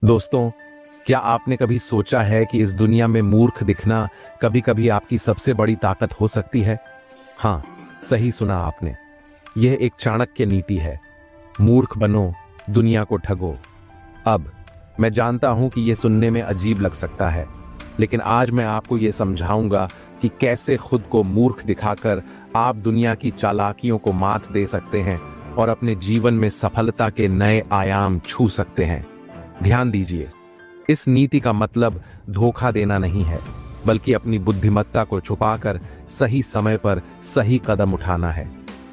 दोस्तों, क्या आपने कभी सोचा है कि इस दुनिया में मूर्ख दिखना कभी कभी आपकी सबसे बड़ी ताकत हो सकती है? हाँ, सही सुना आपने। यह एक चाणक्य नीति है। मूर्ख बनो, दुनिया को ठगो। अब मैं जानता हूं कि यह सुनने में अजीब लग सकता है, लेकिन आज मैं आपको यह समझाऊंगा कि कैसे खुद को मूर्ख दिखाकर आप दुनिया की चालाकियों को मात दे सकते हैं और अपने जीवन में सफलता के नए आयाम छू सकते हैं। ध्यान दीजिए, इस नीति का मतलब धोखा देना नहीं है, बल्कि अपनी बुद्धिमत्ता को छुपाकर सही समय पर सही कदम उठाना है।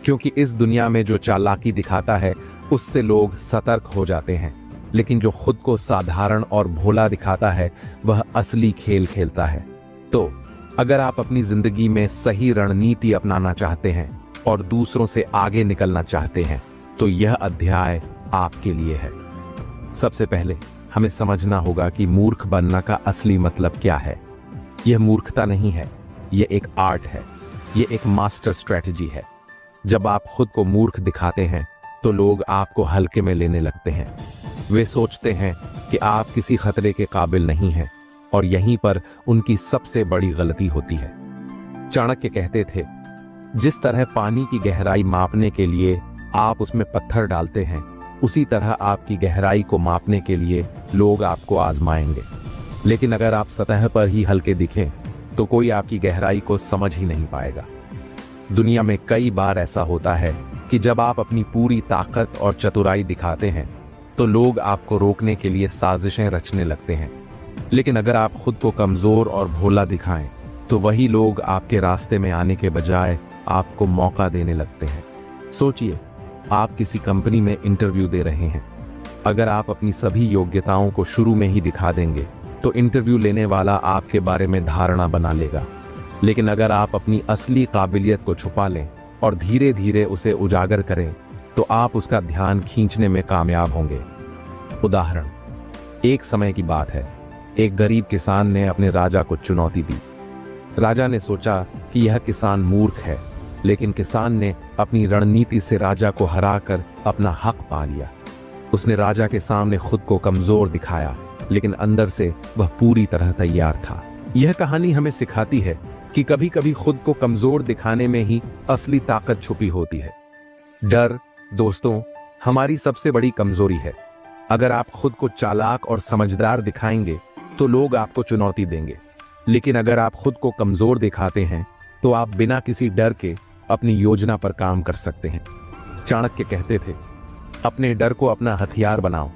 क्योंकि इस दुनिया में जो चालाकी दिखाता है उससे लोग सतर्क हो जाते हैं, लेकिन जो खुद को साधारण और भोला दिखाता है वह असली खेल खेलता है। तो अगर आप अपनी जिंदगी में सही रणनीति अपनाना चाहते हैं और दूसरों से आगे निकलना चाहते हैं, तो यह अध्याय आपके लिए है। सबसे पहले हमें समझना होगा कि मूर्ख बनना का असली मतलब क्या है। यह मूर्खता नहीं है, यह एक आर्ट है, यह एक मास्टर स्ट्रेटजी है। जब आप खुद को मूर्ख दिखाते हैं तो लोग आपको हल्के में लेने लगते हैं। वे सोचते हैं कि आप किसी खतरे के काबिल नहीं हैं, और यहीं पर उनकी सबसे बड़ी गलती होती है। चाणक्य कहते थे, जिस तरह पानी की गहराई मापने के लिए आप उसमें पत्थर डालते हैं, उसी तरह आपकी गहराई को मापने के लिए लोग आपको आजमाएंगे। लेकिन अगर आप सतह पर ही हल्के दिखें तो कोई आपकी गहराई को समझ ही नहीं पाएगा। दुनिया में कई बार ऐसा होता है कि जब आप अपनी पूरी ताकत और चतुराई दिखाते हैं तो लोग आपको रोकने के लिए साजिशें रचने लगते हैं। लेकिन अगर आप खुद को कमजोर और भोला दिखाएं तो वही लोग आपके रास्ते में आने के बजाय आपको मौका देने लगते हैं। सोचिए, आप किसी कंपनी में इंटरव्यू दे रहे हैं। अगर आप अपनी सभी योग्यताओं को शुरू में ही दिखा देंगे तो इंटरव्यू लेने वाला आपके बारे में धारणा बना लेगा। लेकिन अगर आप अपनी असली काबिलियत को छुपा लें और धीरे धीरे उसे उजागर करें तो आप उसका ध्यान खींचने में कामयाब होंगे। उदाहरण, एक समय की बात है। एक गरीब किसान ने अपने राजा को चुनौती दी। राजा ने सोचा कि यह किसान मूर्ख है, लेकिन किसान ने अपनी रणनीति से राजा को हराकर अपना हक पा लिया। उसने राजा के सामने खुद को कमजोर दिखाया, लेकिन अंदर से वह पूरी तरह तैयार था। यह कहानी हमें सिखाती है कि कभी कभी खुद को कमजोर दिखाने में ही असली ताकत छुपी होती है। डर, दोस्तों, हमारी सबसे बड़ी कमजोरी है। अगर आप खुद को चालाक और समझदार दिखाएंगे तो लोग आपको चुनौती देंगे। लेकिन अगर आप खुद को कमजोर दिखाते हैं तो आप बिना किसी डर के अपनी योजना पर काम कर सकते हैं। चाणक्य कहते थे, अपने डर को अपना हथियार बनाओ।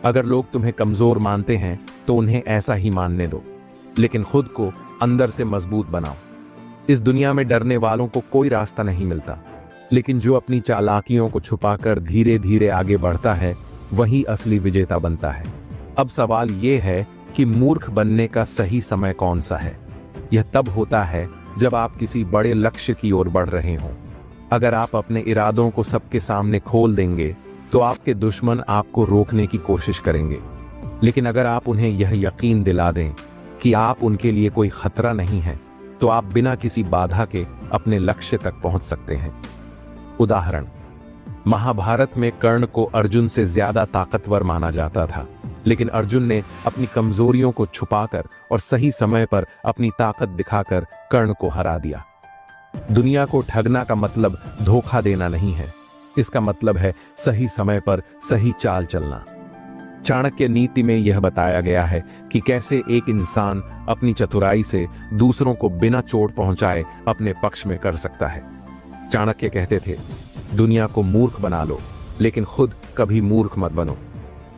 अगर लोग तुम्हें कमजोर मानते हैं तो उन्हें ऐसा ही मानने दो, लेकिन खुद को अंदर से मजबूत बनाओ। इस दुनिया में डरने वालों को कोई रास्ता नहीं मिलता, लेकिन जो अपनी चालाकियों को छुपाकर धीरे धीरे आगे बढ़ता है वही असली विजेता बनता है। अब सवाल यह है कि मूर्ख बनने का सही समय कौन सा है? यह तब होता है जब आप किसी बड़े लक्ष्य की ओर बढ़ रहे हों। अगर आप अपने इरादों को सबके सामने खोल देंगे तो आपके दुश्मन आपको रोकने की कोशिश करेंगे। लेकिन अगर आप उन्हें यह यकीन दिला दें कि आप उनके लिए कोई खतरा नहीं है, तो आप बिना किसी बाधा के अपने लक्ष्य तक पहुंच सकते हैं। उदाहरण, महाभारत में कर्ण को अर्जुन से ज्यादा ताकतवर माना जाता था, लेकिन अर्जुन ने अपनी कमजोरियों को छुपाकर और सही समय पर अपनी ताकत दिखाकर कर्ण को हरा दिया। दुनिया को ठगना का मतलब धोखा देना नहीं है, इसका मतलब है सही समय पर सही चाल चलना। चाणक्य नीति में यह बताया गया है कि कैसे एक इंसान अपनी चतुराई से दूसरों को बिना चोट पहुंचाए अपने पक्ष में कर सकता है। चाणक्य कहते थे, दुनिया को मूर्ख बना लो, लेकिन खुद कभी मूर्ख मत बनो।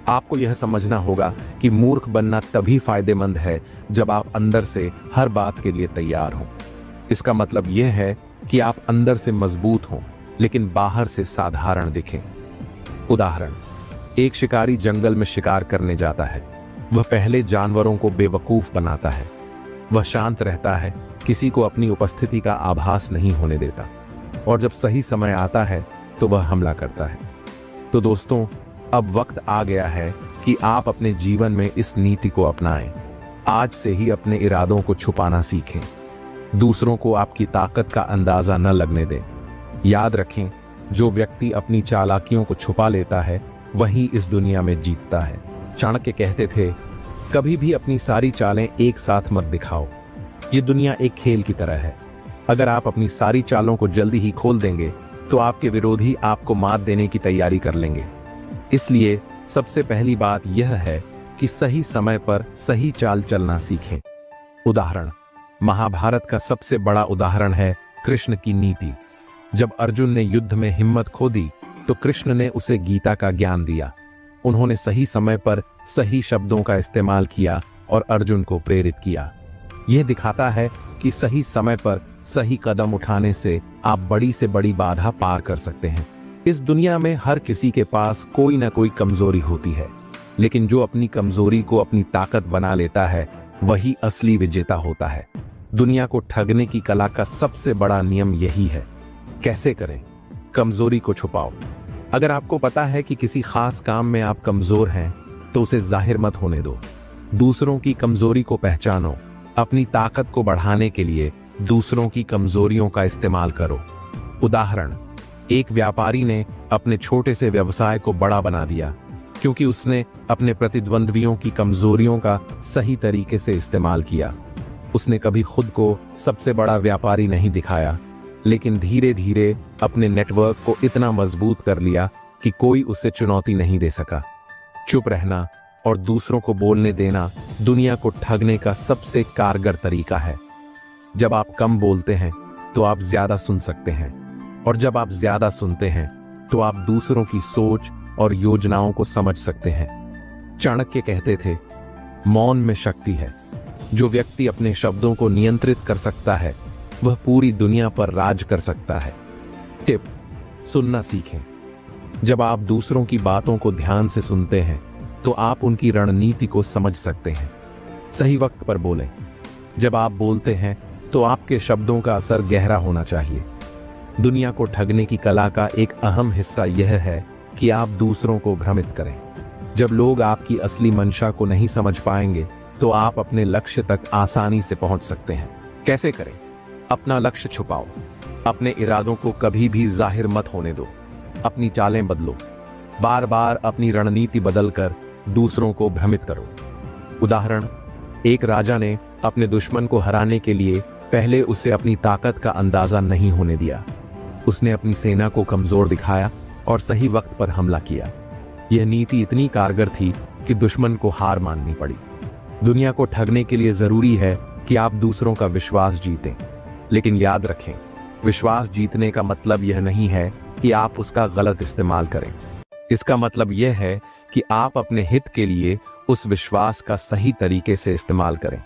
आपको यह समझना होगा कि मूर्ख बनना तभी फायदेमंद है जब आप अंदर से हर बात के लिए तैयार हों। इसका मतलब यह है कि आप अंदर से मजबूत हों, लेकिन बाहर से साधारण दिखें। उदाहरण, एक शिकारी जंगल में शिकार करने जाता है। वह पहले जानवरों को बेवकूफ बनाता है। वह शांत रहता है, किसी को अपनी उपस्थिति का आभास नहीं होने देता, और जब सही समय आता है तो वह हमला करता है। तो दोस्तों, अब वक्त आ गया है कि आप अपने जीवन में इस नीति को अपनाएं। आज से ही अपने इरादों को छुपाना सीखें। दूसरों को आपकी ताकत का अंदाजा न लगने दें। याद रखें, जो व्यक्ति अपनी चालाकियों को छुपा लेता है वही इस दुनिया में जीतता है। चाणक्य कहते थे, कभी भी अपनी सारी चालें एक साथ मत दिखाओ। ये दुनिया एक खेल की तरह है। अगर आप अपनी सारी चालों को जल्दी ही खोल देंगे तो आपके विरोधी आपको मात देने की तैयारी कर लेंगे। इसलिए सबसे पहली बात यह है कि सही समय पर सही चाल चलना सीखें। उदाहरण, महाभारत का सबसे बड़ा उदाहरण है कृष्ण की नीति। जब अर्जुन ने युद्ध में हिम्मत खो दी तो कृष्ण ने उसे गीता का ज्ञान दिया। उन्होंने सही समय पर सही शब्दों का इस्तेमाल किया और अर्जुन को प्रेरित किया। यह दिखाता है कि सही समय पर सही कदम उठाने से आप बड़ी से बड़ी बाधा पार कर सकते हैं। इस दुनिया में हर किसी के पास कोई ना कोई कमजोरी होती है, लेकिन जो अपनी कमजोरी को अपनी ताकत बना लेता है वही असली विजेता होता है। दुनिया को ठगने की कला का सबसे बड़ा नियम यही है। कैसे करें? कमजोरी को छुपाओ। अगर आपको पता है कि किसी खास काम में आप कमजोर हैं तो उसे जाहिर मत होने दो। दूसरों की कमजोरी को पहचानो। अपनी ताकत को बढ़ाने के लिए दूसरों की कमजोरियों का इस्तेमाल करो। उदाहरण, एक व्यापारी ने अपने छोटे से व्यवसाय को बड़ा बना दिया क्योंकि उसने अपने प्रतिद्वंद्वियों की कमजोरियों का सही तरीके से इस्तेमाल किया। उसने कभी खुद को सबसे बड़ा व्यापारी नहीं दिखाया, लेकिन धीरे धीरे अपने नेटवर्क को इतना मजबूत कर लिया कि कोई उसे चुनौती नहीं दे सका। चुप रहना और दूसरों को बोलने देना दुनिया को ठगने का सबसे कारगर तरीका है। जब आप कम बोलते हैं तो आप ज्यादा सुन सकते हैं, और जब आप ज्यादा सुनते हैं तो आप दूसरों की सोच और योजनाओं को समझ सकते हैं। चाणक्य कहते थे, मौन में शक्ति है। जो व्यक्ति अपने शब्दों को नियंत्रित कर सकता है वह पूरी दुनिया पर राज कर सकता है। टिप: सुनना सीखें। जब आप दूसरों की बातों को ध्यान से सुनते हैं तो आप उनकी रणनीति को समझ सकते हैं। सही वक्त पर बोलें। जब आप बोलते हैं तो आपके शब्दों का असर गहरा होना चाहिए। दुनिया को ठगने की कला का एक अहम हिस्सा यह है कि आप दूसरों को भ्रमित करें। जब लोग आपकी असली मंशा को नहीं समझ पाएंगे तो आप अपने लक्ष्य तक आसानी से पहुंच सकते हैं। कैसे करें? अपना लक्ष्य छुपाओ। अपने इरादों को कभी भी जाहिर मत होने दो। अपनी चालें बदलो। बार बार अपनी रणनीति बदलकर दूसरों को भ्रमित करो। उदाहरण, एक राजा ने अपने दुश्मन को हराने के लिए पहले उसे अपनी ताकत का अंदाजा नहीं होने दिया। उसने अपनी सेना को कमजोर दिखाया और सही वक्त पर हमला किया। यह नीति इतनी कारगर थी कि दुश्मन को हार माननी पड़ी। दुनिया को ठगने के लिए जरूरी है कि आप दूसरों का विश्वास जीतें, लेकिन याद रखें, विश्वास जीतने का मतलब यह नहीं है कि आप उसका गलत इस्तेमाल करें। इसका मतलब यह है कि आप अपने हित के लिए उस विश्वास का सही तरीके से इस्तेमाल करें।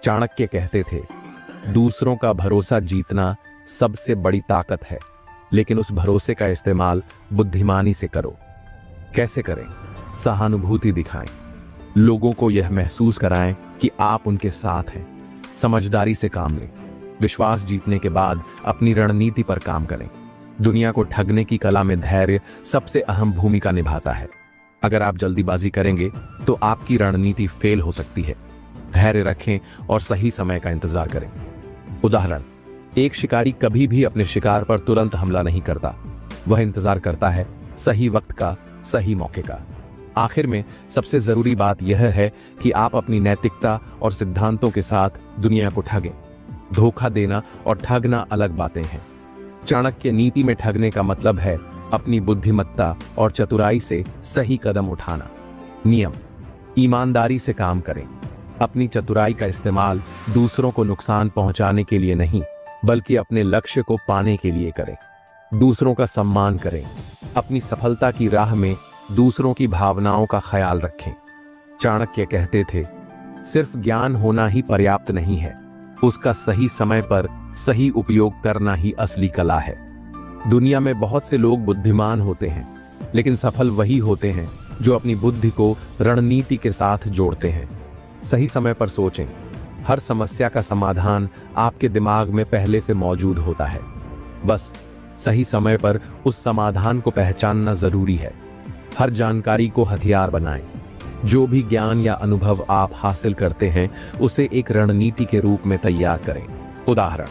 चाणक्य कहते थे, दूसरों का भरोसा जीतना सबसे बड़ी ताकत है, लेकिन उस भरोसे का इस्तेमाल बुद्धिमानी से करो। कैसे करें? सहानुभूति दिखाएं। लोगों को यह महसूस कराएं कि आप उनके साथ हैं। समझदारी से काम लें। विश्वास जीतने के बाद अपनी रणनीति पर काम करें। दुनिया को ठगने की कला में धैर्य सबसे अहम भूमिका निभाता है। अगर आप जल्दीबाजी करेंगे तो आपकी रणनीति फेल हो सकती है। धैर्य रखें और सही समय का इंतजार करें। उदाहरण, एक शिकारी कभी भी अपने शिकार पर तुरंत हमला नहीं करता। वह इंतजार करता है सही वक्त का, सही मौके का। आखिर में सबसे जरूरी बात यह है कि आप अपनी नैतिकता और सिद्धांतों के साथ दुनिया को ठगें। धोखा देना और ठगना अलग बातें हैं। चाणक्य नीति में ठगने का मतलब है अपनी बुद्धिमत्ता और चतुराई से सही कदम उठाना। नियम: ईमानदारी से काम करें। अपनी चतुराई का इस्तेमाल दूसरों को नुकसान पहुंचाने के लिए नहीं, बल्कि अपने लक्ष्य को पाने के लिए करें। दूसरों का सम्मान करें। अपनी सफलता की राह में दूसरों की भावनाओं का ख्याल रखें। चाणक्य कहते थे, सिर्फ ज्ञान होना ही पर्याप्त नहीं है, उसका सही समय पर सही उपयोग करना ही असली कला है। दुनिया में बहुत से लोग बुद्धिमान होते हैं, लेकिन सफल वही होते हैं जो अपनी बुद्धि को रणनीति के साथ जोड़ते हैं। सही समय पर सोचें। हर समस्या का समाधान आपके दिमाग में पहले से मौजूद होता है। बस सही समय पर उस समाधान को पहचानना जरूरी है। हर जानकारी को हथियार बनाएं। जो भी ज्ञान या अनुभव आप हासिल करते हैं उसे एक रणनीति के रूप में तैयार करें। उदाहरण,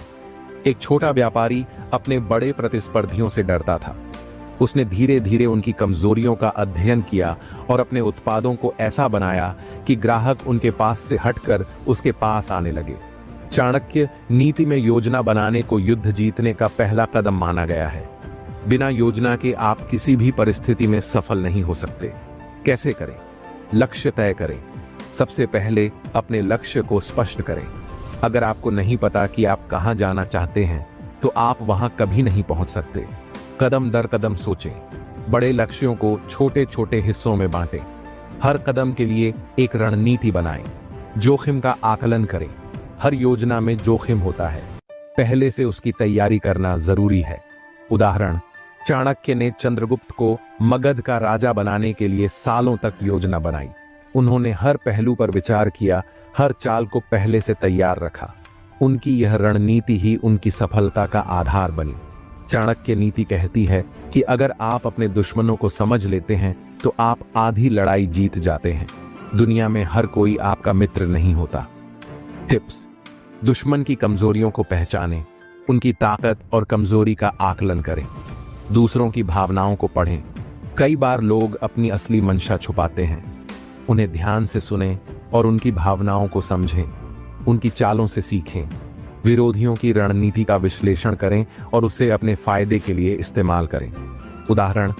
एक छोटा व्यापारी अपने बड़े प्रतिस्पर्धियों से डरता था। उसने धीरे धीरे उनकी कमजोरियों का अध्ययन किया और अपने उत्पादों को ऐसा बनाया कि ग्राहक उनके पास से हटकर उसके पास आने लगे। चाणक्य नीति में योजना बनाने को युद्ध जीतने का पहला कदम माना गया है। बिना योजना के आप किसी भी परिस्थिति में सफल नहीं हो सकते। कैसे करें? लक्ष्य तय करें। सबसे पहले अपने लक्ष्य को स्पष्ट करें। अगर आपको नहीं पता कि आप कहां जाना चाहते हैं तो आप वहां कभी नहीं पहुंच सकते। कदम दर कदम सोचें। बड़े लक्ष्यों को छोटे छोटे हिस्सों में बांटें। हर कदम के लिए एक रणनीति बनाएं। जोखिम का आकलन करें। हर योजना में जोखिम होता है, पहले से उसकी तैयारी करना जरूरी है। उदाहरण, चाणक्य ने चंद्रगुप्त को मगध का राजा बनाने के लिए सालों तक योजना बनाई। उन्होंने हर पहलू पर विचार किया, हर चाल को पहले से तैयार रखा। उनकी यह रणनीति ही उनकी सफलता का आधार बनी। चाणक्य नीति कहती है कि अगर आप अपने दुश्मनों को समझ लेते हैं तो आप आधी लड़ाई जीत जाते हैं। दुनिया में हर कोई आपका मित्र नहीं होता। टिप्स: दुश्मन की कमजोरियों को पहचानें, उनकी ताकत और कमजोरी का आकलन करें। दूसरों की भावनाओं को पढ़ें। कई बार लोग अपनी असली मंशा छुपाते हैं। उन्हें ध्यान से सुनें और उनकी भावनाओं को समझें। उनकी चालों से सीखें। विरोधियों की रणनीति का विश्लेषण करें और उसे अपने फायदे के लिए इस्तेमाल करें। उदाहरण,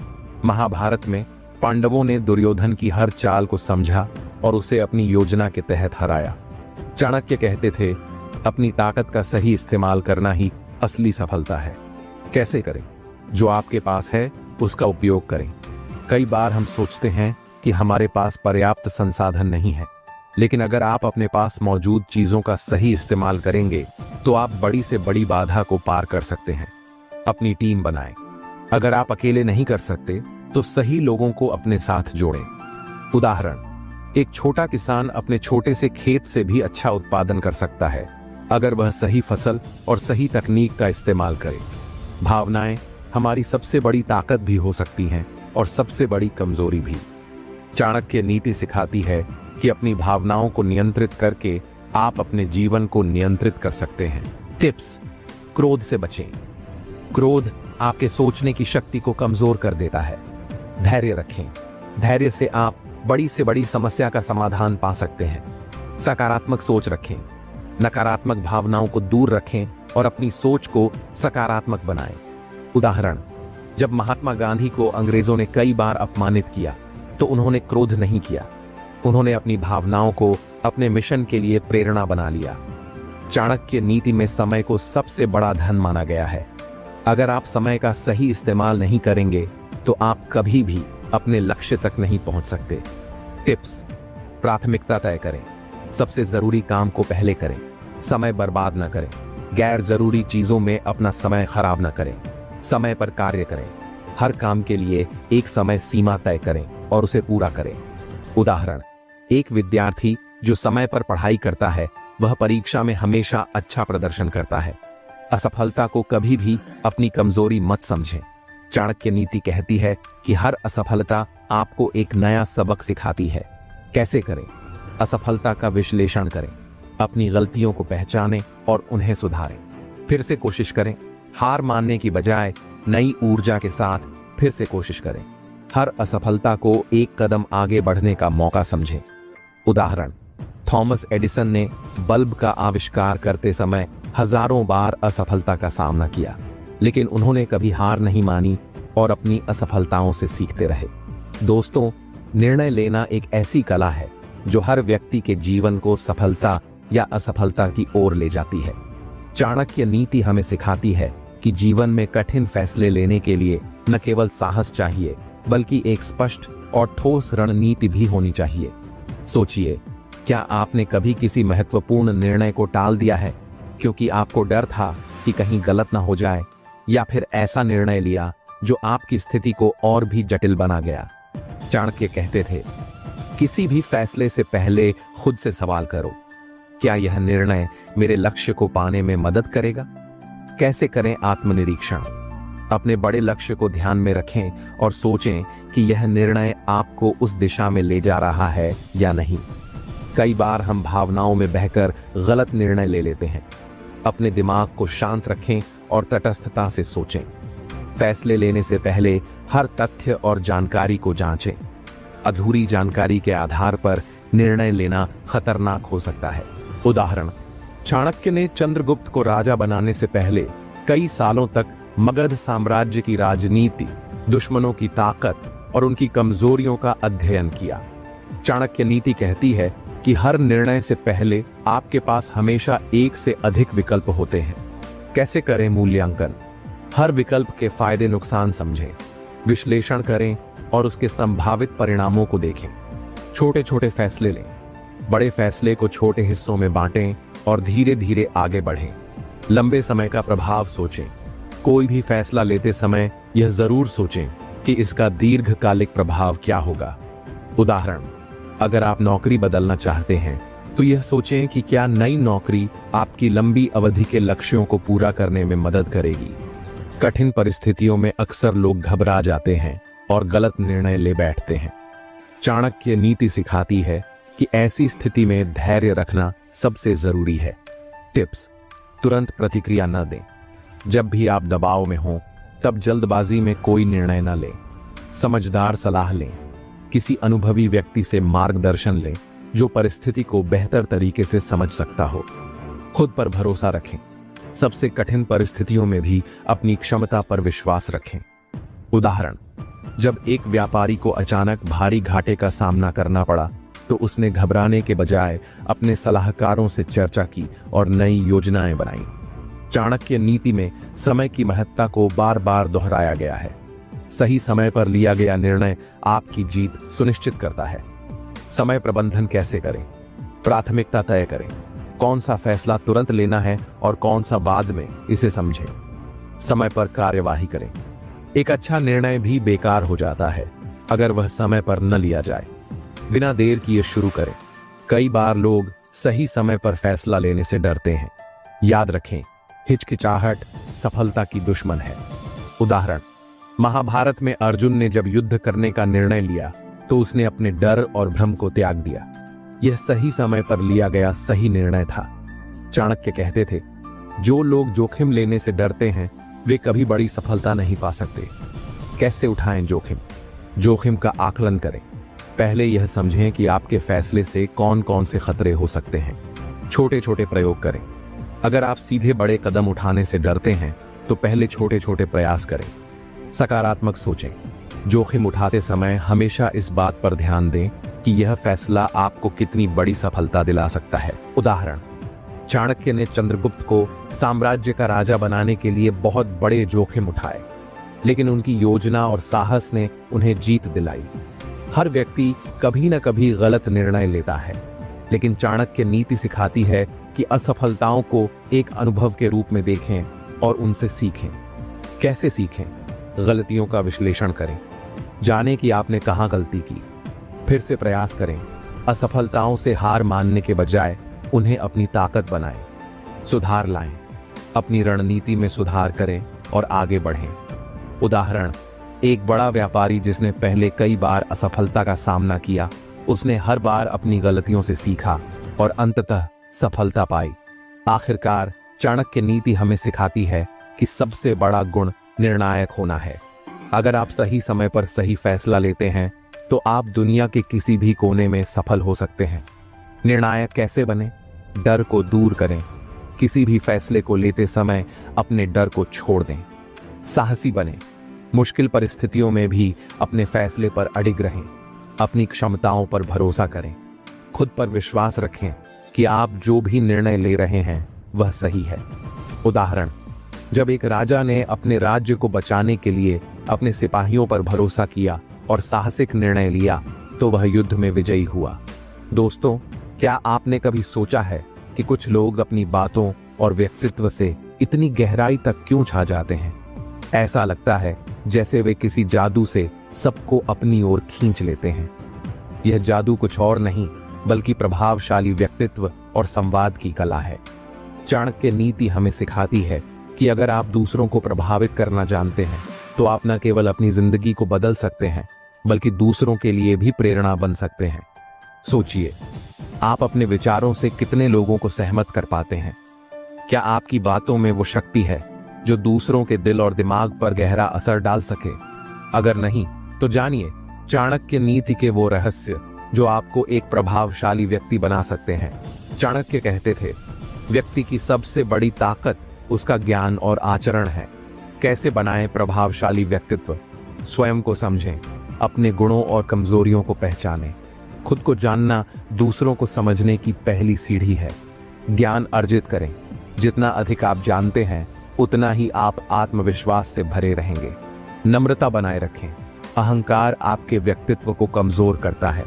महाभारत में पांडवों ने दुर्योधन की हर चाल को समझा और उसे अपनी योजना के तहत हराया। चाणक्य कहते थे, अपनी ताकत का सही इस्तेमाल करना ही असली सफलता है। कैसे करें? जो आपके पास है उसका उपयोग करें। कई बार हम सोचते हैं कि हमारे पास पर्याप्त संसाधन नहीं है, लेकिन अगर आप अपने पास मौजूद चीजों का सही इस्तेमाल करेंगे तो आप बड़ी से बड़ी बाधा को पार कर सकते हैं। अपनी टीम बनाएं। अगर आप अकेले नहीं कर सकते तो सही लोगों को अपने साथ जोड़ें। उदाहरण, एक छोटा किसान अपने छोटे से खेत से भी अच्छा उत्पादन कर सकता है अगर वह सही फसल और सही तकनीक का इस्तेमाल करे। भावनाएं हमारी सबसे बड़ी ताकत भी हो सकती हैं और सबसे बड़ी कमजोरी भी। चाणक्य नीति सिखाती है कि अपनी भावनाओं को नियंत्रित करके आप अपने जीवन को नियंत्रित कर सकते हैं। टिप्स: क्रोध से बचें। क्रोध आपके सोचने की शक्ति को कमजोर कर देता है। धैर्य रखें। धैर्य से आप बड़ी से बड़ी समस्या का समाधान पा सकते हैं। सकारात्मक सोच रखें। नकारात्मक भावनाओं को दूर रखें और अपनी सोच को सकारात्मक बनाएं। उदाहरण, जब महात्मा गांधी को अंग्रेजों ने कई बार अपमानित किया तो उन्होंने क्रोध नहीं किया। उन्होंने अपनी भावनाओं को अपने मिशन के लिए प्रेरणा बना लिया। चाणक्य नीति में समय को सबसे बड़ा धन माना गया है। अगर आप समय का सही इस्तेमाल नहीं करेंगे तो आप कभी भी अपने लक्ष्य तक नहीं पहुंच सकते। टिप्स: प्राथमिकता तय करें। सबसे जरूरी काम को पहले करें। समय बर्बाद न करें। गैर जरूरी चीजों में अपना समय खराब न करें। समय पर कार्य करें। हर काम के लिए एक समय सीमा तय करें और उसे पूरा करें। उदाहरण, एक विद्यार्थी जो समय पर पढ़ाई करता है वह परीक्षा में हमेशा अच्छा प्रदर्शन करता है। असफलता को कभी भी अपनी कमजोरी मत समझें। चाणक्य नीति कहती है कि हर असफलता आपको एक नया सबक सिखाती है। कैसे करें? असफलता का विश्लेषण करें। अपनी गलतियों को पहचानें और उन्हें सुधारें। फिर से कोशिश करें। हार मानने की बजाय नई ऊर्जा के साथ फिर से कोशिश करें। हर असफलता को एक कदम आगे बढ़ने का मौका समझें। उदाहरण, थॉमस एडिसन ने बल्ब का आविष्कार करते समय हजारों बार असफलता का सामना किया, लेकिन उन्होंने कभी हार नहीं मानी और अपनी असफलताओं से सीखते रहे। दोस्तों, निर्णय लेना एक ऐसी कला है जो हर व्यक्ति के जीवन को सफलता या असफलता की ओर ले जाती है। चाणक्य नीति हमें सिखाती है कि जीवन में कठिन फैसले लेने के लिए न केवल साहस चाहिए बल्कि एक स्पष्ट और ठोस रणनीति भी होनी चाहिए। सोचिए, क्या आपने कभी किसी महत्वपूर्ण निर्णय को टाल दिया है क्योंकि आपको डर था कि कहीं गलत ना हो जाए, या फिर ऐसा निर्णय लिया जो आपकी स्थिति को और भी जटिल बना गया? चाणक्य कहते थे, किसी भी फैसले से पहले खुद से सवाल करो, क्या यह निर्णय मेरे लक्ष्य को पाने में मदद करेगा? कैसे करें आत्मनिरीक्षण? अपने बड़े लक्ष्य को ध्यान में रखें और सोचें कि यह निर्णय आपको उस दिशा में ले जा रहा है या नहीं। कई बार हम भावनाओं में बहकर गलत निर्णय ले लेते हैं। अपने दिमाग को शांत रखें और तटस्थता से सोचें। फैसले लेने से पहले हर तथ्य और जानकारी को जांचें। अधूरी जानकारी के आधार पर निर्णय लेना खतरनाक हो सकता है। उदाहरण, चाणक्य ने चंद्रगुप्त को राजा बनाने से पहले कई सालों तक मगध साम्राज्य की राजनीति, दुश्मनों की ताकत और उनकी कमजोरियों का अध्ययन किया। चाणक्य नीति कहती है कि हर निर्णय से पहले आपके पास हमेशा एक से अधिक विकल्प होते हैं। कैसे करें मूल्यांकन? हर विकल्प के फायदे नुकसान समझें, विश्लेषण करें और उसके संभावित परिणामों को देखें। छोटे छोटे फैसले लें, बड़े फैसले को छोटे हिस्सों में बांटें और धीरे धीरे आगे बढ़ें। लंबे समय का प्रभाव सोचें। कोई भी फैसला लेते समय यह जरूर सोचें कि इसका दीर्घकालिक प्रभाव क्या होगा। उदाहरण, अगर आप नौकरी बदलना चाहते हैं तो यह सोचें कि क्या नई नौकरी आपकी लंबी अवधि के लक्ष्यों को पूरा करने में मदद करेगी। कठिन परिस्थितियों में अक्सर लोग घबरा जाते हैं और गलत निर्णय ले बैठते हैं। चाणक्य नीति सिखाती है कि ऐसी स्थिति में धैर्य रखना सबसे जरूरी है। टिप्स: तुरंत प्रतिक्रिया न दें। जब भी आप दबाव में हों तब जल्दबाजी में कोई निर्णय न लें। समझदार सलाह लें। किसी अनुभवी व्यक्ति से मार्गदर्शन लें जो परिस्थिति को बेहतर तरीके से समझ सकता हो। खुद पर भरोसा रखें। सबसे कठिन परिस्थितियों में भी अपनी क्षमता पर विश्वास रखें। उदाहरण, जब एक व्यापारी को अचानक भारी घाटे का सामना करना पड़ा तो उसने घबराने के बजाय अपने सलाहकारों से चर्चा की और नई योजनाएं बनाई। चाणक्य नीति में समय की महत्ता को बार बार दोहराया गया है। सही समय पर लिया गया निर्णय आपकी जीत सुनिश्चित करता है। समय प्रबंधन कैसे करें? प्राथमिकता तय करें। कौन सा फैसला तुरंत लेना है और कौन सा बाद में, इसे समझें। समय पर कार्यवाही करें। एक अच्छा निर्णय भी बेकार हो जाता है अगर वह समय पर न लिया जाए। बिना देर किए शुरू करें। कई बार लोग सही समय पर फैसला लेने से डरते हैं। याद रखें, हिचकिचाहट सफलता की दुश्मन है। उदाहरण, महाभारत में अर्जुन ने जब युद्ध करने का निर्णय लिया तो उसने अपने डर और भ्रम को त्याग दिया। यह सही समय पर लिया गया सही निर्णय था। चाणक्य कहते थे, जो लोग जोखिम लेने से डरते हैं वे कभी बड़ी सफलता नहीं पा सकते। कैसे उठाएं जोखिम? जोखिम का आकलन करें। पहले यह समझें कि आपके फैसले से कौन कौन से खतरे हो सकते हैं। छोटे छोटे प्रयोग करें। अगर आप सीधे बड़े कदम उठाने से डरते हैं तो पहले छोटे छोटे प्रयास करें। सकारात्मक सोचें। जोखिम उठाते समय हमेशा इस बात पर ध्यान दें कि यह फैसला आपको कितनी बड़ी सफलता दिला सकता है। उदाहरण, चाणक्य ने चंद्रगुप्त को साम्राज्य का राजा बनाने के लिए बहुत बड़े जोखिम उठाए, लेकिन उनकी योजना और साहस ने उन्हें जीत दिलाई। हर व्यक्ति कभी न कभी गलत निर्णय लेता है, लेकिन चाणक्य नीति सिखाती है कि असफलताओं को एक अनुभव के रूप में देखें और उनसे सीखें। कैसे सीखें? गलतियों का विश्लेषण करें। जानें कि आपने कहां गलती की। फिर से प्रयास करें। असफलताओं से हार मानने के बजाय उन्हें अपनी ताकत बनाएं। सुधार लाएं। अपनी रणनीति में सुधार करें और आगे बढ़ें। उदाहरण, एक बड़ा व्यापारी जिसने पहले कई बार असफलता का सामना किया, उसने हर बार अपनी गलतियों से सीखा और अंततः सफलता पाई। आखिरकार चाणक्य नीति हमें सिखाती है कि सबसे बड़ा गुण निर्णायक होना है। अगर आप सही समय पर सही फैसला लेते हैं तो आप दुनिया के किसी भी कोने में सफल हो सकते हैं। निर्णायक कैसे बने? डर को दूर करें। किसी भी फैसले को लेते समय अपने डर को छोड़ दें। साहसी बने। मुश्किल परिस्थितियों में भी अपने फैसले पर अडिग रहें। अपनी क्षमताओं पर भरोसा करें। खुद पर विश्वास रखें कि आप जो भी निर्णय ले रहे हैं वह सही है। उदाहरण, जब एक राजा ने अपने राज्य को बचाने के लिए अपने सिपाहियों पर भरोसा किया और साहसिक निर्णय लिया तो वह युद्ध में विजयी हुआ। दोस्तों, क्या आपने कभी सोचा है कि कुछ लोग अपनी बातों और व्यक्तित्व से इतनी गहराई तक क्यों छा जाते हैं? ऐसा लगता है जैसे वे किसी जादू से सबको अपनी ओर खींच लेते हैं। यह जादू कुछ और नहीं बल्कि प्रभावशाली व्यक्तित्व और संवाद की कला है। चाणक्य नीति हमें सिखाती है कि अगर आप दूसरों को प्रभावित करना जानते हैं तो आप न केवल अपनी जिंदगी को बदल सकते हैं बल्कि दूसरों के लिए भी प्रेरणा बन सकते हैं। सोचिए, आप अपने विचारों से कितने लोगों को सहमत कर पाते हैं? क्या आपकी बातों में वो शक्ति है जो दूसरों के दिल और दिमाग पर गहरा असर डाल सके? अगर नहीं तो जानिए चाणक्य नीति के वो रहस्य जो आपको एक प्रभावशाली व्यक्ति बना सकते हैं। चाणक्य कहते थे, व्यक्ति की सबसे बड़ी ताकत उसका ज्ञान और आचरण है। कैसे बनाएं प्रभावशाली व्यक्तित्व? स्वयं को समझें, अपने गुणों और कमजोरियों को पहचानें। खुद को जानना दूसरों को समझने की पहली सीढ़ी है। ज्ञान अर्जित करें। जितना अधिक आप जानते हैं उतना ही आप आत्मविश्वास से भरे रहेंगे। नम्रता बनाए रखें। अहंकार आपके व्यक्तित्व को कमजोर करता है।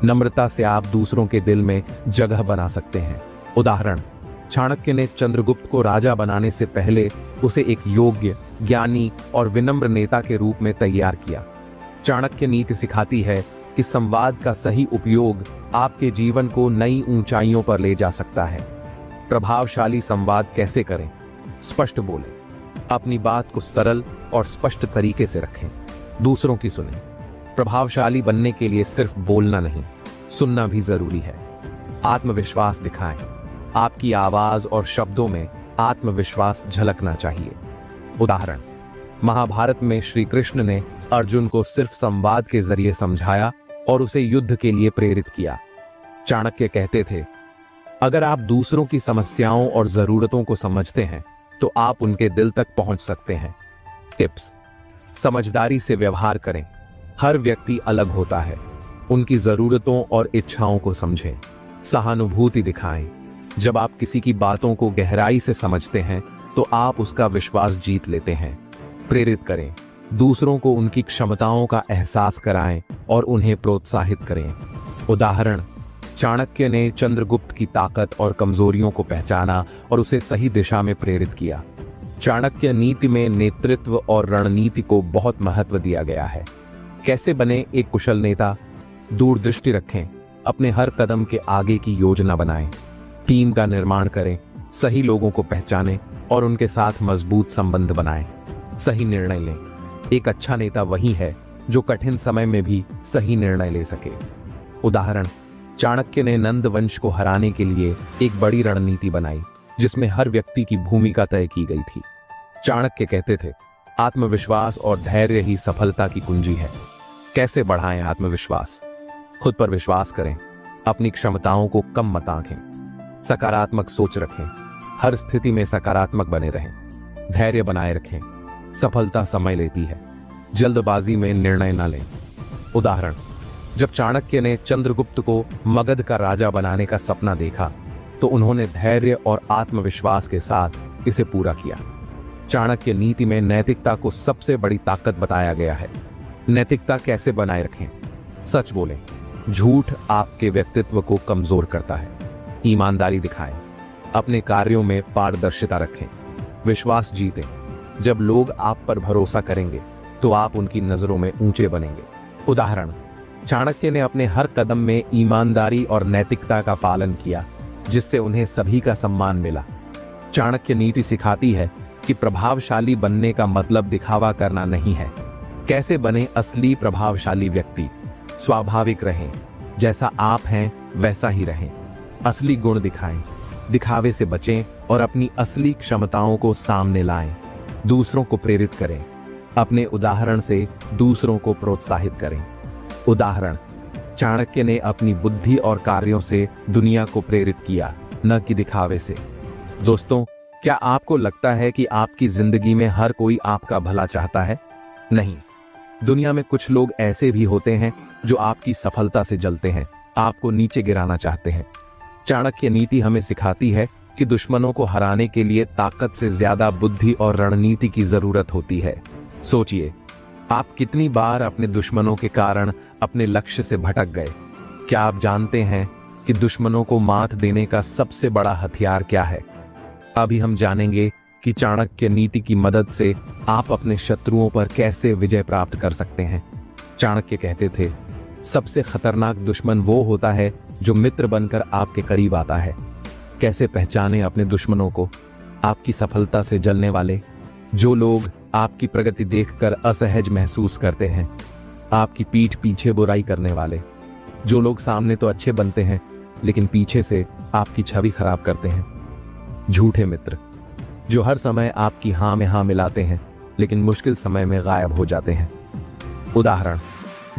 नम्रता से आप दूसरों के दिल में जगह बना सकते हैं। उदाहरण, चाणक्य ने चंद्रगुप्त को राजा बनाने से पहले उसे एक योग्य, ज्ञानी और विनम्र नेता के रूप में तैयार किया। चाणक्य नीति सिखाती है कि संवाद का सही उपयोग आपके जीवन को नई ऊंचाइयों पर ले जा सकता है। प्रभावशाली संवाद कैसे करें? स्पष्ट बोलें। अपनी बात को सरल और स्पष्ट तरीके से रखें। दूसरों की सुनें। प्रभावशाली बनने के लिए सिर्फ बोलना नहीं, सुनना भी जरूरी है। आत्मविश्वास दिखाएं। आपकी आवाज और शब्दों में आत्मविश्वास झलकना चाहिए। उदाहरण, महाभारत में श्री कृष्ण ने अर्जुन को सिर्फ संवाद के जरिए समझाया और उसे युद्ध के लिए प्रेरित किया। चाणक्य कहते थे, अगर आप दूसरों की समस्याओं और जरूरतों को समझते हैं तो आप उनके दिल तक पहुंच सकते हैं। टिप्स: समझदारी से व्यवहार करें। हर व्यक्ति अलग होता है। उनकी जरूरतों और इच्छाओं को समझें। सहानुभूति दिखाएं। जब आप किसी की बातों को गहराई से समझते हैं तो आप उसका विश्वास जीत लेते हैं। प्रेरित करें। दूसरों को उनकी क्षमताओं का एहसास कराएं और उन्हें प्रोत्साहित करें। उदाहरण, चाणक्य ने चंद्रगुप्त की ताकत और कमजोरियों को पहचाना और उसे सही दिशा में प्रेरित किया। चाणक्य नीति में नेतृत्व और रणनीति को बहुत महत्व दिया गया है। कैसे बने एक कुशल नेता? दूरदृष्टि रखें। अपने हर कदम के आगे की योजना बनाएं। टीम का निर्माण करें। सही लोगों को पहचानें और उनके साथ मजबूत संबंध बनाएं। सही निर्णय लें। एक अच्छा नेता वही है जो कठिन समय में भी सही निर्णय ले सके। उदाहरण, चाणक्य ने नंद वंश को हराने के लिए एक बड़ी रणनीति बनाई जिसमें हर व्यक्ति की भूमिका तय की गई थी। चाणक्य कहते थे, आत्मविश्वास और धैर्य ही सफलता की कुंजी है। कैसे बढ़ाएं आत्मविश्वास? खुद पर विश्वास करें। अपनी क्षमताओं को कम मत आंकें। सकारात्मक सोच रखें। हर स्थिति में सकारात्मक बने रहें। धैर्य बनाए रखें। सफलता समय लेती है। जल्दबाजी में निर्णय न लें। उदाहरण, जब चाणक्य ने चंद्रगुप्त को मगध का राजा बनाने का सपना देखा तो उन्होंने धैर्य और आत्मविश्वास के साथ इसे पूरा किया। चाणक्य नीति में नैतिकता को सबसे बड़ी ताकत बताया गया है। नैतिकता कैसे बनाए रखें? सच बोलें। झूठ आपके व्यक्तित्व को कमजोर करता है। ईमानदारी दिखाएं। अपने कार्यों में पारदर्शिता रखें। विश्वास जीतें। जब लोग आप पर भरोसा करेंगे तो आप उनकी नजरों में ऊंचे बनेंगे। उदाहरण, चाणक्य ने अपने हर कदम में ईमानदारी और नैतिकता का पालन किया जिससे उन्हें सभी का सम्मान मिला। चाणक्य नीति सिखाती है कि प्रभावशाली बनने का मतलब दिखावा करना नहीं है। कैसे बने असली प्रभावशाली व्यक्ति? स्वाभाविक रहें। जैसा आप हैं वैसा ही रहें। असली गुण दिखाएं। दिखावे से बचें और अपनी असली क्षमताओं को सामने लाएं। दूसरों को प्रेरित करें। अपने उदाहरण से दूसरों को प्रोत्साहित करें। उदाहरण, चाणक्य ने अपनी बुद्धि और कार्यों से दुनिया को प्रेरित किया, न कि दिखावे से। दोस्तों, क्या आपको लगता है कि आपकी जिंदगी में हर कोई आपका भला चाहता है? नहीं। दुनिया में कुछ लोग ऐसे भी होते हैं जो आपकी सफलता से जलते हैं, आपको नीचे गिराना चाहते हैं। चाणक्य नीति हमें सिखाती है कि दुश्मनों को हराने के लिए ताकत से ज्यादा बुद्धि और रणनीति की जरूरत होती है। सोचिए, आप कितनी बार अपने दुश्मनों के कारण अपने लक्ष्य से भटक गए? क्या आप जानते हैं कि दुश्मनों को मात देने का सबसे बड़ा हथियार क्या है? अभी हम जानेंगे कि चाणक्य नीति की मदद से आप अपने शत्रुओं पर कैसे विजय प्राप्त कर सकते हैं। चाणक्य कहते थे, सबसे खतरनाक दुश्मन वो होता है जो मित्र बनकर आपके करीब आता है। कैसे पहचाने अपने दुश्मनों को? आपकी सफलता से जलने वाले, जो लोग आपकी प्रगति देखकर असहज महसूस करते हैं। आपकी पीठ पीछे बुराई करने वाले, जो लोग सामने तो अच्छे बनते हैं लेकिन पीछे से आपकी छवि खराब करते हैं। झूठे मित्र, जो हर समय आपकी हाँ में हाँ मिलाते हैं लेकिन मुश्किल समय में गायब हो जाते हैं। उदाहरण,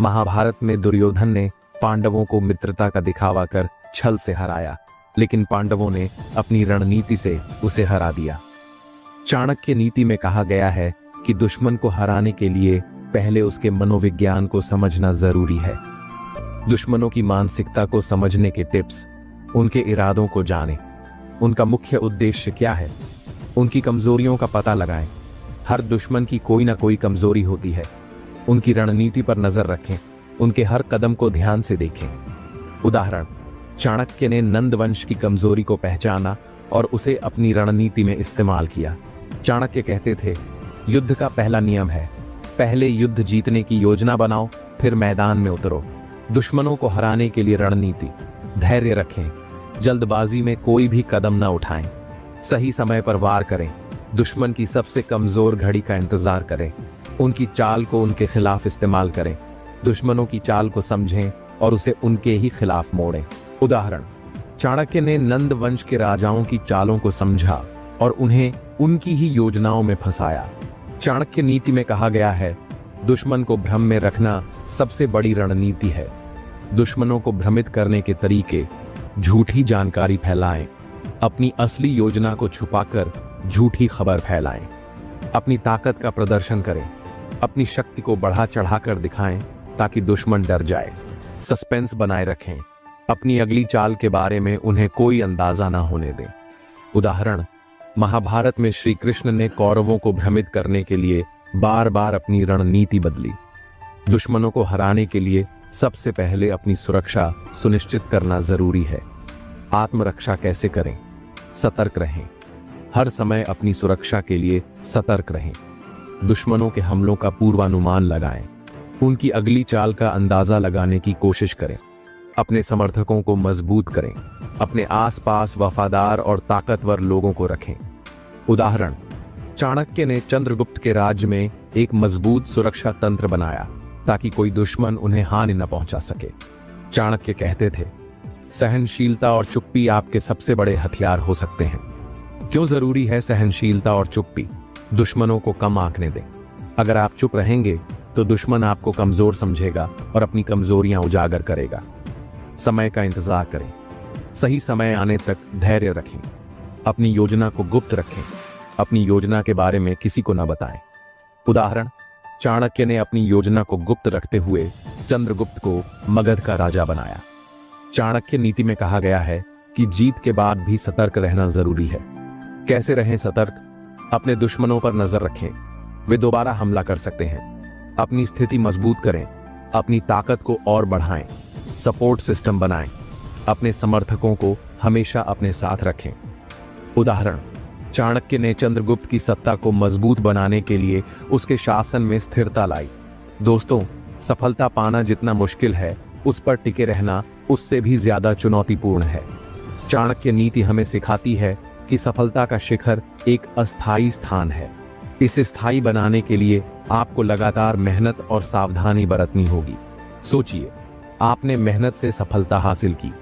महाभारत में दुर्योधन ने पांडवों को मित्रता का दिखावा कर छल से हराया, लेकिन पांडवों ने अपनी रणनीति से उसे हरा दिया। चाणक्य नीति में कहा गया है कि दुश्मन को हराने के लिए पहले उसके मनोविज्ञान को समझना जरूरी है। दुश्मनों की मानसिकता को समझने के टिप्स, उनके इरादों को जानें, उनका मुख्य उद्देश्य क्या है, उनकी कमजोरियों का पता लगाएं। हर दुश्मन की कोई ना कोई कमजोरी होती है। उनकी रणनीति पर नजर रखें, उनके हर कदम को ध्यान से देखें। उदाहरण, चाणक्य ने नंद वंश की कमजोरी को पहचाना और उसे अपनी रणनीति में इस्तेमाल किया। चाणक्य कहते थे, युद्ध का पहला नियम है, पहले युद्ध जीतने की योजना बनाओ, फिर मैदान में उतरो। दुश्मनों को हराने के लिए रणनीति, धैर्य रखें, जल्दबाजी में कोई भी कदम न उठाएं, सही समय पर वार करें, दुश्मन की सबसे कमजोर घड़ी का इंतजार करें, उनकी चाल को उनके खिलाफ इस्तेमाल करें, दुश्मनों की चाल को समझें और उसे उनके ही खिलाफ मोड़ें। उदाहरण, चाणक्य ने नंद वंश के राजाओं की चालों को समझा और उन्हें उनकी ही योजनाओं में फंसाया। चाणक्य नीति में कहा गया है, दुश्मन को भ्रम में रखना सबसे बड़ी रणनीति है। दुश्मनों को भ्रमित करने के तरीके, झूठी जानकारी फैलाएं, अपनी असली योजना को छुपाकर झूठी खबर फैलाएं, अपनी ताकत का प्रदर्शन करें, अपनी शक्ति को बढ़ा चढ़ाकर दिखाएं ताकि दुश्मन डर जाए, सस्पेंस बनाए रखें, अपनी अगली चाल के बारे में उन्हें कोई अंदाजा ना होने दें। उदाहरण, महाभारत में श्री कृष्ण ने कौरवों को भ्रमित करने के लिए बार बार अपनी रणनीति बदली। दुश्मनों को हराने के लिए सबसे पहले अपनी सुरक्षा सुनिश्चित करना जरूरी है। आत्मरक्षा कैसे करें? सतर्क रहें, हर समय अपनी सुरक्षा के लिए सतर्क रहें। दुश्मनों के हमलों का पूर्वानुमान लगाएं, उनकी अगली चाल का अंदाजा लगाने की कोशिश करें, अपने समर्थकों को मजबूत करें, अपने आसपास वफादार और ताकतवर लोगों को रखें। उदाहरण, चाणक्य ने चंद्रगुप्त के राज्य में एक मजबूत सुरक्षा तंत्र बनाया ताकि कोई दुश्मन उन्हें हानि न पहुंचा सके। चाणक्य कहते थे, सहनशीलता और चुप्पी आपके सबसे बड़े हथियार हो सकते हैं। क्यों जरूरी है सहनशीलता और चुप्पी? दुश्मनों को कम आंकने दें। अगर आप चुप रहेंगे तो दुश्मन आपको कमजोर समझेगा और अपनी कमजोरियां उजागर करेगा। समय का इंतजार करें, सही समय आने तक धैर्य रखें, अपनी योजना को गुप्त रखें, अपनी योजना के बारे में किसी को न बताएं। उदाहरण, चाणक्य ने अपनी योजना को गुप्त रखते हुए चंद्रगुप्त को मगध का राजा बनाया। चाणक्य नीति में कहा गया है कि जीत के बाद भी सतर्क रहना जरूरी है। कैसे रहें सतर्क? अपने दुश्मनों पर नजर रखें, वे दोबारा हमला कर सकते हैं। अपनी स्थिति मजबूत करें, अपनी ताकत को और बढ़ाएं, सपोर्ट सिस्टम बनाएं, अपने समर्थकों को हमेशा अपने साथ रखें। उदाहरण, चाणक्य ने चंद्रगुप्त की सत्ता को मजबूत बनाने के लिए उसके शासन में स्थिरता लाई। दोस्तों, सफलता पाना जितना मुश्किल है, उस पर टिके रहना उससे भी ज्यादा चुनौतीपूर्ण है। चाणक्य नीति हमें सिखाती है कि सफलता का शिखर एक अस्थायी स्थान है। इसे स्थायी बनाने के लिए आपको लगातार मेहनत और सावधानी बरतनी होगी। सोचिए, आपने मेहनत से सफलता हासिल की,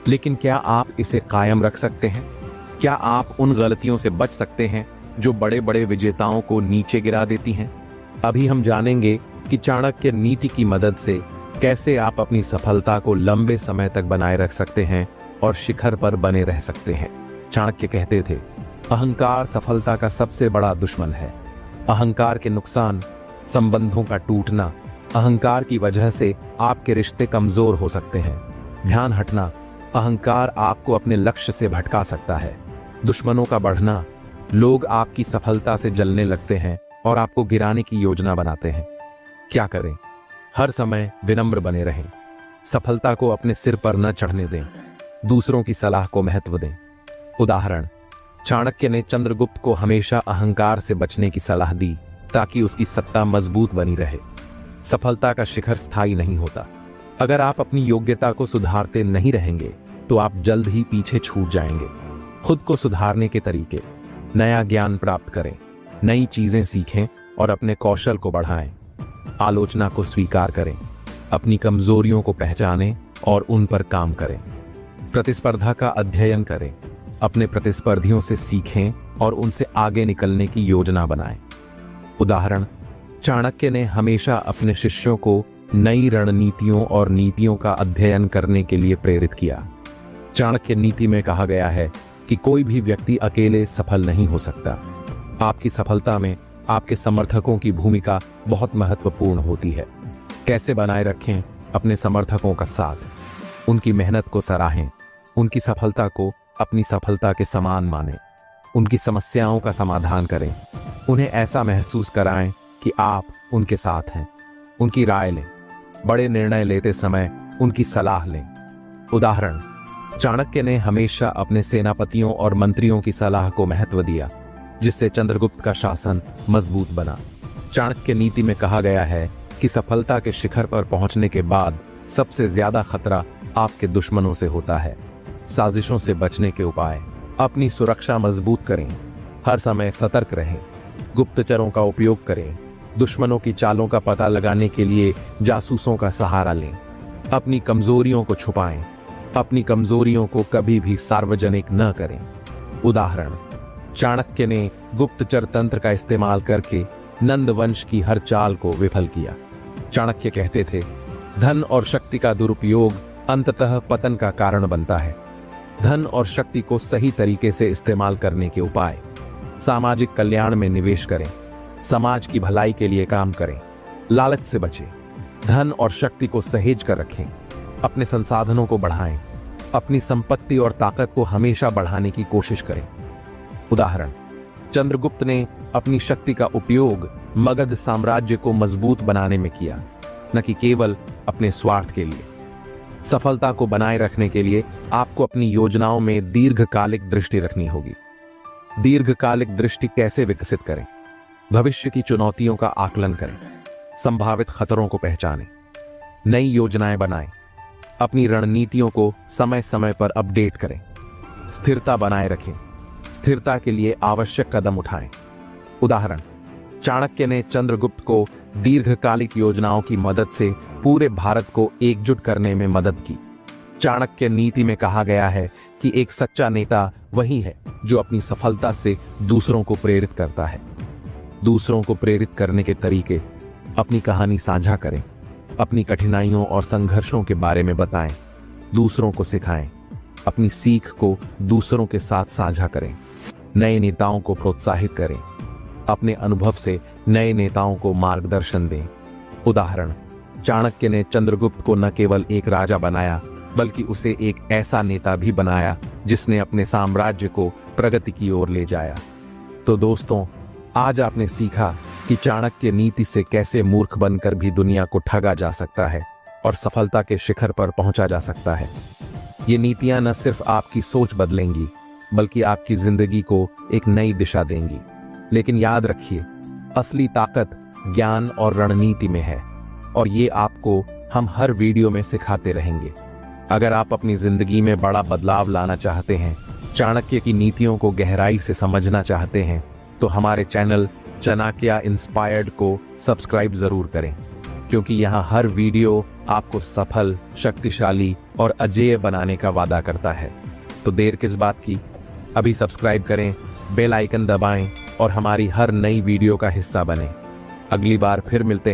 लेकिन क्या आप इसे कायम रख सकते हैं? क्या आप उन गलतियों से बच सकते हैं जो बड़े बड़े विजेताओं को नीचे गिरा देती हैं? अभी हम जानेंगे कि चाणक्य नीति की मदद से कैसे आप अपनी सफलता को लंबे समय तक बनाए रख सकते हैं और शिखर पर बने रह सकते हैं। चाणक्य कहते थे, अहंकार सफलता का सबसे बड़ा दुश्मन है। अहंकार के नुकसान, संबंधों का टूटना, अहंकार की वजह से आपके रिश्ते कमजोर हो सकते हैं। ध्यान हटना, अहंकार आपको अपने लक्ष्य से भटका सकता है। दुश्मनों का बढ़ना, लोग आपकी सफलता से जलने लगते हैं और आपको गिराने की योजना बनाते हैं। क्या करें? हर समय विनम्र बने रहें, सफलता को अपने सिर पर न चढ़ने दें, दूसरों की सलाह को महत्व दें। उदाहरण, चाणक्य ने चंद्रगुप्त को हमेशा अहंकार से बचने की सलाह दी ताकि उसकी सत्ता मजबूत बनी रहे। सफलता का शिखर स्थायी नहीं होता। अगर आप अपनी योग्यता को सुधारते नहीं रहेंगे तो आप जल्द ही पीछे छूट जाएंगे। खुद को सुधारने के तरीके, नया ज्ञान प्राप्त करें, नई चीजें सीखें और अपने कौशल को बढ़ाएं। आलोचना को स्वीकार करें, अपनी कमजोरियों को पहचानें और उन पर काम करें। प्रतिस्पर्धा का अध्ययन करें, अपने प्रतिस्पर्धियों से सीखें और उनसे आगे निकलने की योजना बनाएं। उदाहरण, चाणक्य ने हमेशा अपने शिष्यों को नई रणनीतियों और नीतियों का अध्ययन करने के लिए प्रेरित किया। चाणक्य नीति में कहा गया है कि कोई भी व्यक्ति अकेले सफल नहीं हो सकता। आपकी सफलता में आपके समर्थकों की भूमिका बहुत महत्वपूर्ण होती है। कैसे बनाए रखें अपने समर्थकों का साथ, उनकी मेहनत को सराहें, उनकी सफलता को अपनी सफलता के समान मानें, उनकी समस्याओं का समाधान करें, उन्हें ऐसा महसूस कराएं कि आप उनके साथ हैं, उनकी राय लें, बड़े निर्णय लेते समय उनकी सलाह लें। उदाहरण, चाणक्य ने हमेशा अपने सेनापतियों और मंत्रियों की सलाह को महत्व दिया, जिससे चंद्रगुप्त का शासन मजबूत बना। चाणक्य नीति में कहा गया है कि सफलता के शिखर पर पहुंचने के बाद सबसे ज्यादा खतरा आपके दुश्मनों से होता है। साजिशों से बचने के उपाय, अपनी सुरक्षा मजबूत करें, हर समय सतर्क रहें, गुप्तचरों का उपयोग करें, दुश्मनों की चालों का पता लगाने के लिए जासूसों का सहारा लें, अपनी कमजोरियों को छुपाएं, अपनी कमजोरियों को कभी भी सार्वजनिक न करें। उदाहरण, चाणक्य ने गुप्तचर तंत्र का इस्तेमाल करके नंद वंश की हर चाल को विफल किया। चाणक्य कहते थे, धन और शक्ति का दुरुपयोग अंततः पतन का कारण बनता है। धन और शक्ति को सही तरीके से इस्तेमाल करने के उपाय, सामाजिक कल्याण में निवेश करें, समाज की भलाई के लिए काम करें, लालच से बचें, धन और शक्ति को सहेज कर रखें, अपने संसाधनों को बढ़ाएं, अपनी संपत्ति और ताकत को हमेशा बढ़ाने की कोशिश करें। उदाहरण, चंद्रगुप्त ने अपनी शक्ति का उपयोग मगध साम्राज्य को मजबूत बनाने में किया, न कि केवल अपने स्वार्थ के लिए। सफलता को बनाए रखने के लिए आपको अपनी योजनाओं में दीर्घकालिक दृष्टि रखनी होगी। दीर्घकालिक दृष्टि कैसे विकसित करें? भविष्य की चुनौतियों का आकलन करें, संभावित खतरों को पहचानें, नई योजनाएं बनाएं, अपनी रणनीतियों को समय समय पर अपडेट करें, स्थिरता बनाए रखें, स्थिरता के लिए आवश्यक कदम उठाएं। उदाहरण, चाणक्य ने चंद्रगुप्त को दीर्घकालिक योजनाओं की मदद से पूरे भारत को एकजुट करने में मदद की। चाणक्य नीति में कहा गया है कि एक सच्चा नेता वही है जो अपनी सफलता से दूसरों को प्रेरित करता है। दूसरों को प्रेरित करने के तरीके, अपनी कहानी साझा करें, अपनी कठिनाइयों और संघर्षों के बारे में बताएं, दूसरों को सिखाएं, अपनी सीख को दूसरों के साथ साझा करें, नए नेताओं को प्रोत्साहित करें, अपने अनुभव से नए नेताओं को मार्गदर्शन दें। उदाहरण, चाणक्य ने चंद्रगुप्त को न केवल एक राजा बनाया, बल्कि उसे एक ऐसा नेता भी बनाया जिसने अपने साम्राज्य को प्रगति की ओर ले जाया। तो दोस्तों, आज आपने सीखा कि चाणक्य नीति से कैसे मूर्ख बनकर भी दुनिया को ठगा जा सकता है और सफलता के शिखर पर पहुंचा जा सकता है। ये नीतियां न सिर्फ आपकी सोच बदलेंगी, बल्कि आपकी जिंदगी को एक नई दिशा देंगी। लेकिन याद रखिए, असली ताकत ज्ञान और रणनीति में है, और ये आपको हम हर वीडियो में सिखाते रहेंगे। अगर आप अपनी जिंदगी में बड़ा बदलाव लाना चाहते हैं, चाणक्य की नीतियों को गहराई से समझना चाहते हैं, तो हमारे चैनल चाणक्य इंस्पायर्ड को सब्सक्राइब जरूर करें, क्योंकि यहाँ हर वीडियो आपको सफल, शक्तिशाली और अजेय बनाने का वादा करता है। तो देर किस बात की, अभी सब्सक्राइब करें, बेल आइकन दबाएं और हमारी हर नई वीडियो का हिस्सा बनें। अगली बार फिर मिलते हैं।